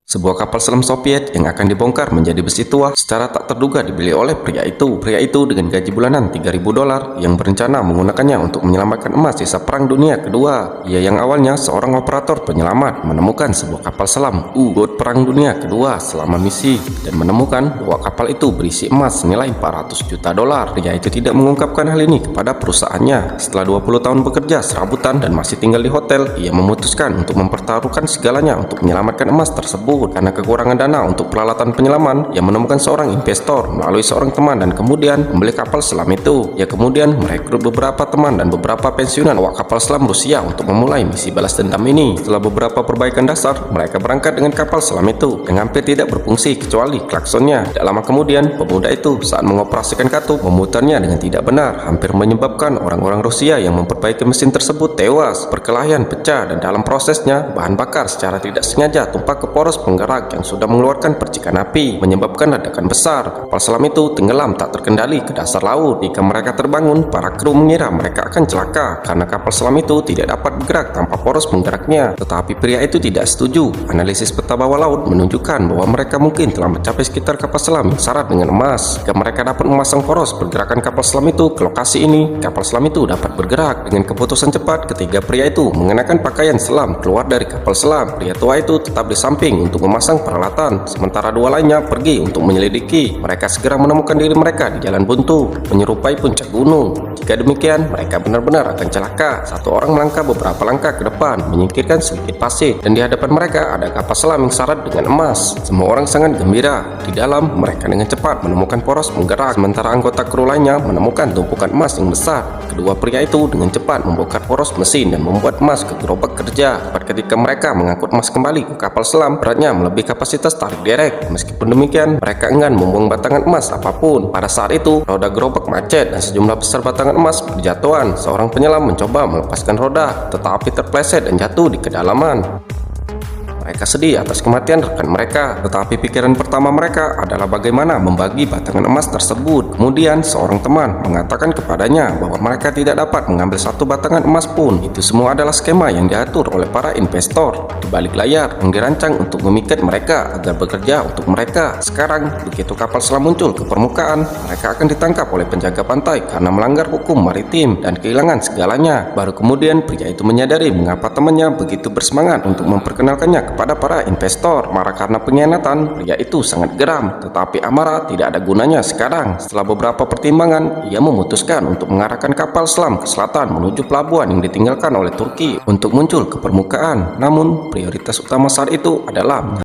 Sebuah kapal selam Soviet yang akan dibongkar menjadi besi tua secara tak terduga dibeli oleh pria itu. Pria itu dengan gaji bulanan $3.000 yang berencana menggunakannya untuk menyelamatkan emas sisa Perang Dunia Kedua. Ia yang awalnya seorang operator penyelamat menemukan sebuah kapal selam U-Boat Perang Dunia Kedua selama misi dan menemukan bahwa kapal itu berisi emas senilai $400 juta. Pria itu tidak mengungkapkan hal ini kepada perusahaannya. Setelah 20 tahun bekerja serabutan dan masih tinggal di hotel, ia memutuskan untuk mempertaruhkan segalanya untuk menyelamatkan emas tersebut. Karena kekurangan dana untuk peralatan penyelaman, ia menemukan seorang investor melalui seorang teman dan kemudian membeli kapal selam itu. Ia kemudian merekrut beberapa teman dan beberapa pensiunan awak kapal selam Rusia untuk memulai misi balas dendam ini. Setelah beberapa perbaikan dasar, mereka berangkat dengan kapal selam itu yang hampir tidak berfungsi kecuali klaksonnya. Tidak lama kemudian, pemuda itu saat mengoperasikan katup memutarnya dengan tidak benar, hampir menyebabkan orang-orang Rusia yang memperbaiki mesin tersebut tewas. Perkelahian pecah dan dalam prosesnya bahan bakar secara tidak sengaja tumpah ke poros penggerak yang sudah mengeluarkan percikan api, menyebabkan ledakan besar. Kapal selam itu tenggelam tak terkendali ke dasar laut. Jika mereka terbangun, para kru mengira mereka akan celaka karena kapal selam itu tidak dapat bergerak tanpa poros penggeraknya. Tetapi pria itu tidak setuju. Analisis peta bawah laut menunjukkan bahwa mereka mungkin telah mencapai sekitar kapal selam yang syarat dengan emas. Jika mereka dapat memasang poros pergerakan kapal selam itu ke lokasi ini, kapal selam itu dapat bergerak. Dengan keputusan cepat, ketiga pria itu mengenakan pakaian selam keluar dari kapal selam. Pria tua itu tetap di samping untuk memasang peralatan, sementara dua lainnya pergi untuk menyelidiki. Mereka segera menemukan diri mereka di jalan buntu, menyerupai puncak gunung. Jika demikian, mereka benar-benar akan celaka. Satu orang melangkah beberapa langkah ke depan, menyingkirkan sedikit pasir, dan di hadapan mereka ada kapal selam yang syarat dengan emas. Semua orang sangat gembira. Di dalam, mereka dengan cepat menemukan poros penggerak, sementara anggota kru lainnya menemukan tumpukan emas yang besar. Kedua pria itu dengan cepat membongkar poros mesin dan membuat emas ke gerobak kerja. Tepat ketika mereka mengangkut emas kembali ke kapal selam, beratnya melebihi kapasitas tarik derek. Meskipun demikian, mereka enggan membuang batangan emas apapun. Pada saat itu, roda gerobak macet dan sejumlah besar batangan emas berjatuhan. Seorang penyelam mencoba melepaskan roda, tetapi terpleset dan jatuh di kedalaman. Mereka sedih atas kematian rekan mereka, tetapi pikiran pertama mereka adalah bagaimana membagi batangan emas tersebut. Kemudian seorang teman mengatakan kepadanya bahwa mereka tidak dapat mengambil satu batangan emas pun. Itu semua adalah skema yang diatur oleh para investor di balik layar yang dirancang untuk memikat mereka agar bekerja untuk mereka. Sekarang, begitu kapal selam muncul ke permukaan, mereka akan ditangkap oleh penjaga pantai karena melanggar hukum maritim dan kehilangan segalanya. Baru kemudian pria itu menyadari mengapa temannya begitu bersemangat untuk memperkenalkannya kepada para investor. Marah karena pengkhianatan, pria itu sangat geram, tetapi amarah tidak ada gunanya sekarang. Setelah beberapa pertimbangan, ia memutuskan untuk mengarahkan kapal selam ke selatan menuju pelabuhan yang ditinggalkan oleh Turki untuk muncul ke permukaan. Namun, prioritas utama saat itu adalah